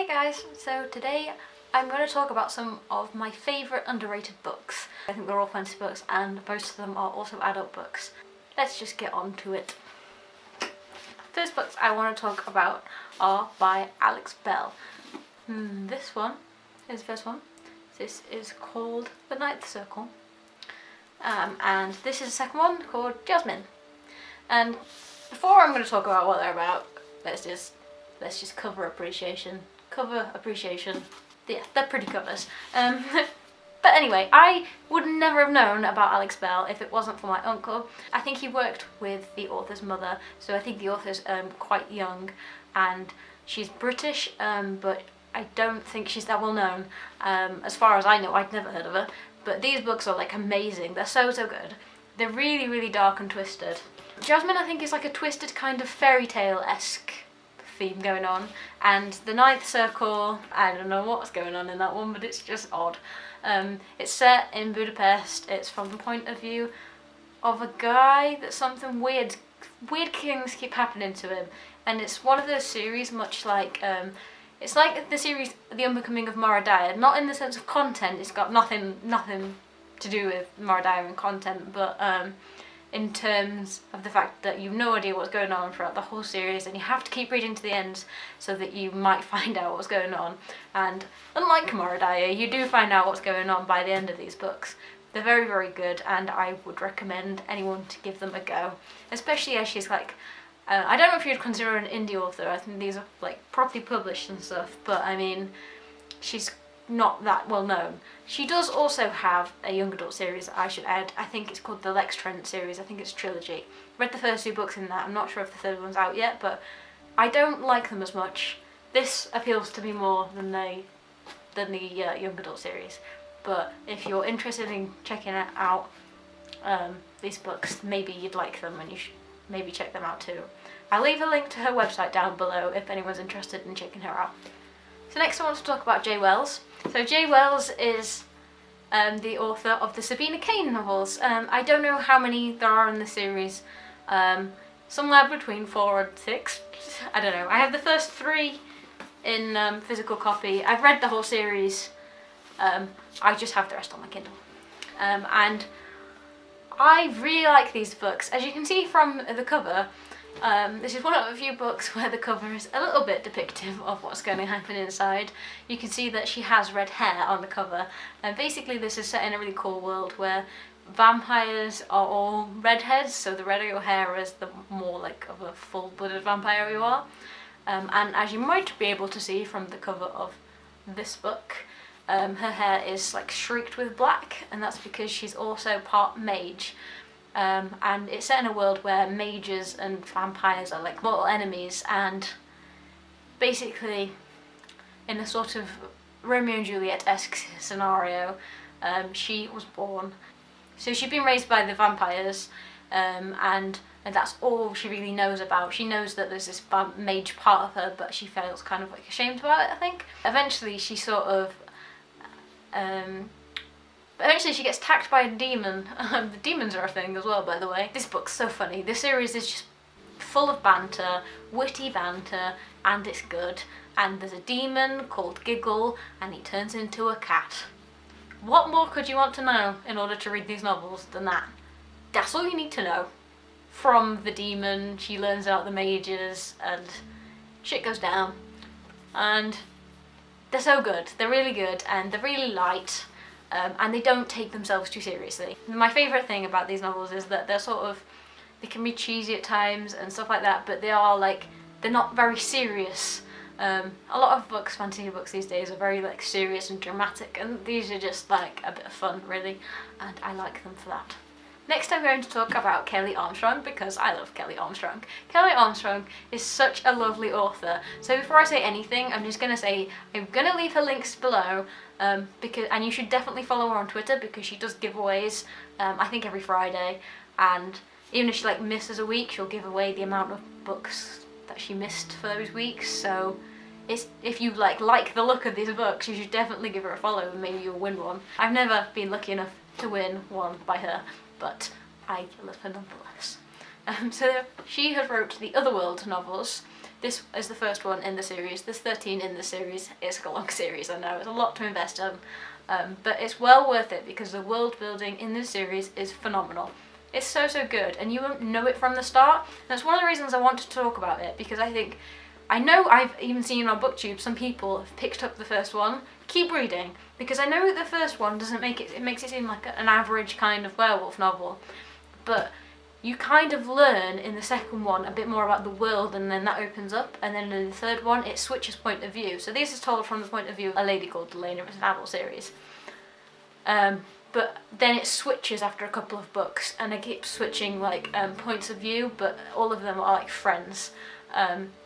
Hey guys, so today I'm going to talk about some of my favourite underrated books. I think they're all fantasy books and most of them are also adult books. Let's just get on to it. First books I want to talk about are by Alex Bell. This one is the first one. This is called The Ninth Circle. And this is the second one called Jasmine. And before I'm going to talk about what they're about, let's just cover appreciation. Yeah, they're pretty covers. But anyway, I would never have known about Alex Bell if it wasn't for my uncle. I think he worked with the author's mother, so I think the author's quite young, and she's British, but I don't think she's that well known. As far as I know, I'd never heard of her. But these books are like amazing. They're so good. They're really, really dark and twisted. Jasmine, I think, is like a twisted kind of fairy tale-esque theme going on, and The Ninth Circle, I don't know what's going on in that one, but it's just odd. It's set in Budapest. It's from the point of view of a guy that something weird things keep happening to him, and it's one of those series much like it's like the series The Unbecoming of Maradaya, not in the sense of content. It's got nothing to do with Maradaya and content, but in terms of the fact that you've no idea what's going on throughout the whole series, and you have to keep reading to the end so that you might find out what's going on. And unlike Maradaya, you do find out what's going on by the end of these books. They're very, very good, and I would recommend anyone to give them a go, especially as she's like, I don't know if you'd consider her an indie author. I think these are like properly published and stuff, but I mean, she's not that well known. She does also have a young adult series that I should add. I think it's called the Lex Trent series. I think it's a trilogy. Read the first two books in that. I'm not sure if the third one's out yet, but I don't like them as much. This appeals to me more than the young adult series. But if you're interested in checking out these books, maybe you'd like them, and you should maybe check them out too. I'll leave a link to her website down below if anyone's interested in checking her out. So next I want to talk about J. Wells. So J. Wells is the author of the Sabina Cain novels. I don't know how many there are in the series, somewhere between 4 and 6, I don't know. I have the first 3 in physical copy. I've read the whole series, I just have the rest on my Kindle. And I really like these books. As you can see from the cover, this is one of a few books where the cover is a little bit depictive of what's going to happen inside. You can see that she has red hair on the cover, and basically this is set in a really cool world where vampires are all redheads, so the redder your hair is, the more like of a full-blooded vampire you are. And as you might be able to see from the cover of this book, her hair is like streaked with black, and that's because she's also part mage. And it's set in a world where mages and vampires are like mortal enemies, and basically in a sort of Romeo and Juliet-esque scenario, she was born. So she'd been raised by the vampires, and that's all she really knows about. She knows that there's this mage part of her, but she feels kind of like ashamed about it, I think. Eventually she sort of eventually she gets attacked by a demon. The demons are a thing as well, by the way. This book's so funny. This series is just full of banter, witty banter, and it's good. And there's a demon called Giggle, and he turns into a cat. What more could you want to know in order to read these novels than that? That's all you need to know. From the demon, she learns about the mages, and shit goes down. And they're so good. They're really good, and they're really light. And they don't take themselves too seriously. My favourite thing about these novels is that they can be cheesy at times and stuff like that, but they're not very serious. A lot of books, fantasy books these days, are very like serious and dramatic, and these are just like a bit of fun, really, and I like them for that. Next I'm going to talk about Kelly Armstrong, because I love Kelly Armstrong. Kelly Armstrong is such a lovely author. So before I say anything, I'm just going to say I'm going to leave her links below, and you should definitely follow her on Twitter, because she does giveaways, I think every Friday, and even if she like misses a week, she'll give away the amount of books that she missed for those weeks. So if you like the look of these books, you should definitely give her a follow, and maybe you'll win one. I've never been lucky enough to win one by her, but I love her nonetheless. So she has wrote the Otherworld novels, This is the first one in the series. There's 13 in the series. It's a long series, I know, it's a lot to invest in. But it's well worth it because the world building in this series is phenomenal. It's so good, and you won't know it from the start. And that's one of the reasons I want to talk about it, because I know I've even seen on BookTube some people have picked up the first one. Keep reading, because I know that the first one doesn't make it makes it seem like an average kind of werewolf novel, but you kind of learn in the second one a bit more about the world, and then that opens up, and then in the third one it switches point of view. So this is told from the point of view of a lady called Elena. It's an adult series. But then it switches after a couple of books, and it keeps switching like points of view, but all of them are like friends.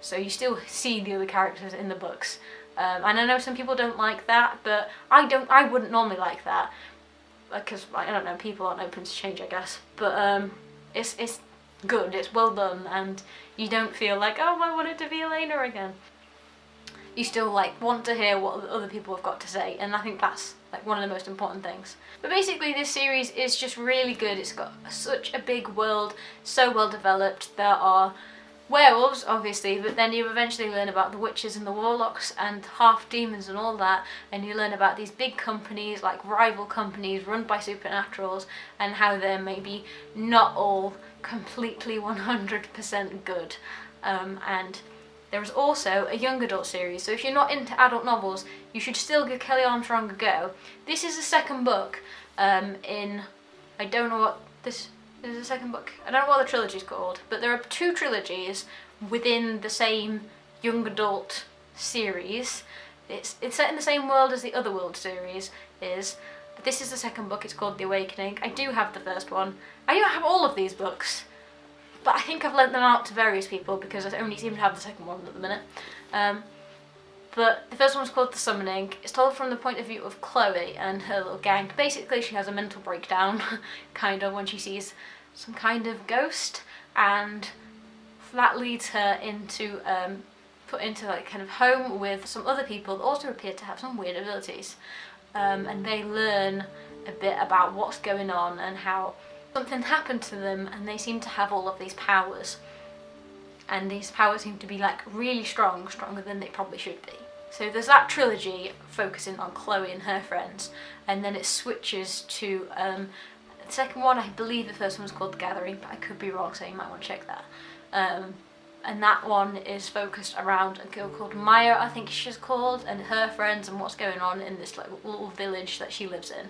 So you still see the other characters in the books. And I know some people don't like that, but I wouldn't normally like that, because I don't know, people aren't open to change, I guess. But it's good, it's well done, and you don't feel like, oh, I want it to be Elena again. You still like want to hear what other people have got to say, and I think that's like one of the most important things. But basically this series is just really good. It's got such a big world, so well developed. There are werewolves, obviously, but then you eventually learn about the witches and the warlocks and half demons and all that, and you learn about these big companies, like rival companies run by supernaturals, and how they're maybe not all completely 100% good. And there is also a young adult series, so if you're not into adult novels, you should still give Kelly Armstrong a go. This is the second book in, I don't know what this is, the second book. I don't know what the trilogy's called, but there are 2 trilogies within the same young adult series. It's set in the same world as the Other World series is, but this is the second book. It's called The Awakening. I do have the first one. I don't have all of these books, but I think I've lent them out to various people because I only seem to have the second one at the minute. But the first one's called The Summoning. It's told from the point of view of Chloe and her little gang. Basically, she has a mental breakdown, kind of, when she sees some kind of ghost, and that leads her into put into like kind of home with some other people that also appear to have some weird abilities, and they learn a bit about what's going on and how something happened to them, and they seem to have all of these powers, and these powers seem to be like really strong, stronger than they probably should be. So there's that trilogy focusing on Chloe and her friends, and then it switches to the second one. I believe the first one was called The Gathering, but I could be wrong, so you might want to check that. And that one is focused around a girl called Maya, I think she's called, and her friends, and what's going on in this like little village that she lives in.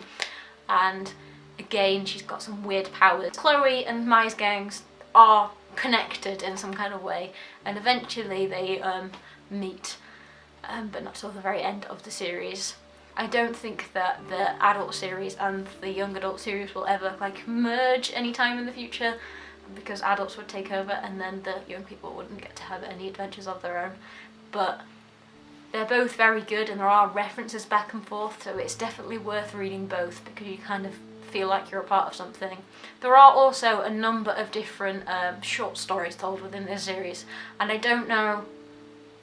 And again, she's got some weird powers. Chloe and Maya's gangs are connected in some kind of way, and eventually they meet, but not till the very end of the series. I don't think that the adult series and the young adult series will ever like merge anytime in the future, because adults would take over and then the young people wouldn't get to have any adventures of their own. But they're both very good, and there are references back and forth, so it's definitely worth reading both because you kind of feel like you're a part of something. There are also a number of different short stories told within this series, and I don't know,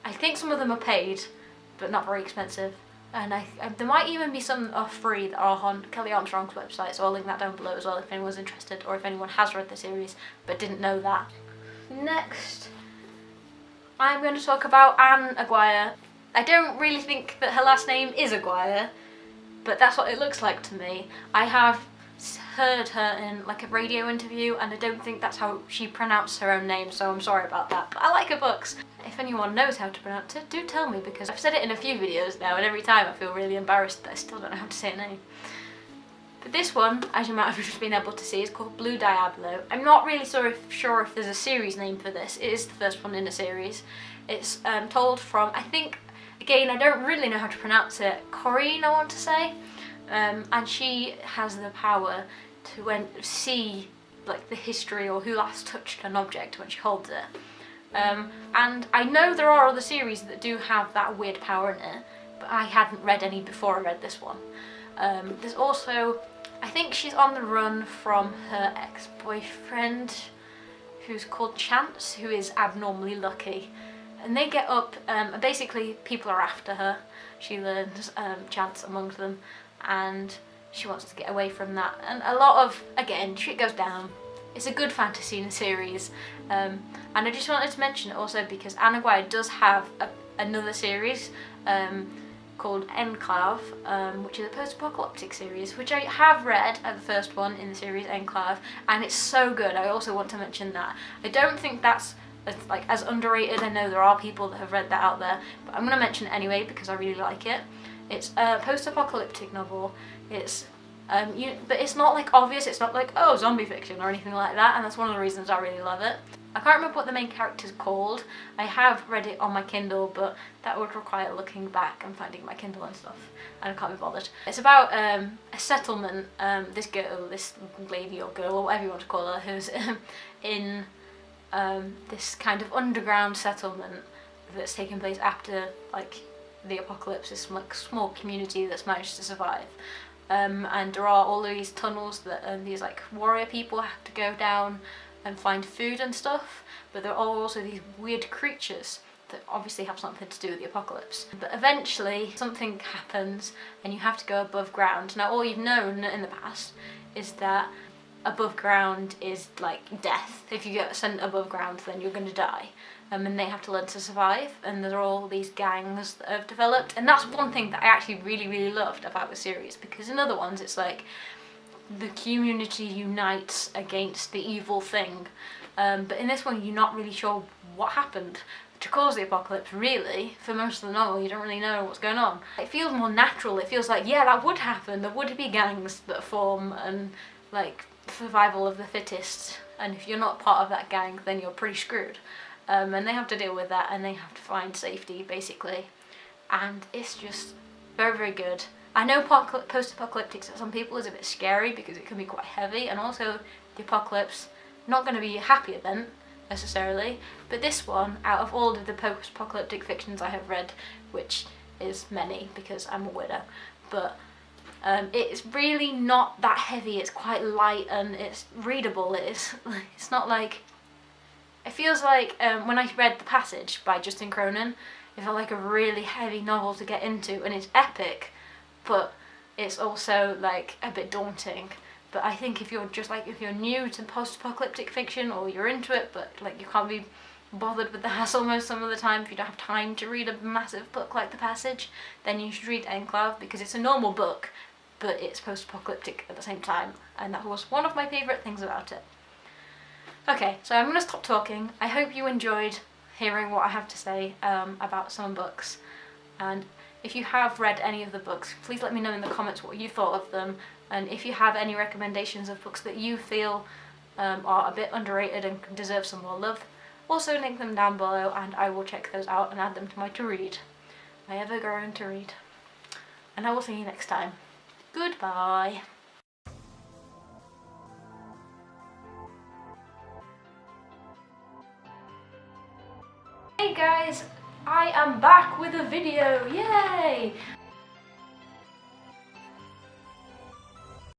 I think some of them are paid but not very expensive, and there might even be some that are free that are on Kelly Armstrong's website, so I'll link that down below as well if anyone's interested, or if anyone has read the series but didn't know that. Next, I'm going to talk about Anne Aguirre. I don't really think that her last name is Aguirre, but that's what it looks like to me. I have heard her in like a radio interview, and I don't think that's how she pronounced her own name, so I'm sorry about that, but I like her books. If anyone knows how to pronounce it, do tell me, because I've said it in a few videos now, and every time I feel really embarrassed that I still don't know how to say her name. But this one, as you might have just been able to see, is called Blue Diablo. I'm not really sure if there's a series name for this. It is the first one in a series. It's told from, I think, again, I don't really know how to pronounce it, Corinne, I want to say. And she has the power to see like the history or who last touched an object when she holds it. And I know there are other series that do have that weird power in it, but I hadn't read any before I read this one. There's also, I think she's on the run from her ex-boyfriend, who's called Chance, who is abnormally lucky. And they get up, basically people are after her. She learns Chance amongst them, and she wants to get away from that. And a lot of, again, shit goes down. it's a good fantasy series, and I just wanted to mention it also because Aguirre does have another series called Enclave, which is a post-apocalyptic series, which I have read the first one in the series Enclave, and it's so good. I also want to mention that. I don't think that's as underrated. I know there are people that have read that out there, but I'm going to mention it anyway because I really like it. It's a post-apocalyptic novel. It's but it's not like obvious. It's not like, oh, zombie fiction or anything like that, and that's one of the reasons I really love it. I can't remember what the main character's called. I have read it on my Kindle, but that would require looking back and finding my Kindle and stuff, and I can't be bothered. It's about a settlement. This girl, this lady or girl or whatever you want to call her, who's in this kind of underground settlement that's taking place after like the apocalypse. This like small community that's managed to survive. And there are all these tunnels that these like warrior people have to go down and find food and stuff, but there are also these weird creatures that obviously have something to do with the apocalypse. But eventually something happens and you have to go above ground. Now all you've known in the past is that above ground is like death. If you get sent above ground then you're going to die. And they have to learn to survive, and there are all these gangs that have developed, and that's one thing that I actually really loved about the series, because in other ones it's like the community unites against the evil thing, but in this one you're not really sure what happened to cause the apocalypse. Really, for most of the novel you don't really know what's going on. It feels more natural. It feels like, yeah, that would happen. There would be gangs that form and like survival of the fittest, and if you're not part of that gang then you're pretty screwed. And they have to deal with that, and they have to find safety basically, and it's just very good. I know post-apocalyptic to some people is a bit scary because it can be quite heavy, and also the apocalypse not going to be a happy event necessarily, but this one, out of all of the post-apocalyptic fictions I have read, which is many because I'm a weirdo, but it's really not that heavy. It's quite light and it's readable. It's not like, it feels like when I read The Passage by Justin Cronin, it felt like a really heavy novel to get into, and it's epic, but it's also like a bit daunting. But I think if you're new to post-apocalyptic fiction, or you're into it but like you can't be bothered with the hassle some of the time, if you don't have time to read a massive book like The Passage, then you should read Enclave, because it's a normal book but it's post-apocalyptic at the same time, and that was one of my favourite things about it. Okay, so I'm going to stop talking. I hope you enjoyed hearing what I have to say about some books, and if you have read any of the books, please let me know in the comments what you thought of them, and if you have any recommendations of books that you feel are a bit underrated and deserve some more love, also link them down below and I will check those out and add them to my to-read. My ever-growing to-read. And I will see you next time. Goodbye. Hey guys, I am back with a video, yay!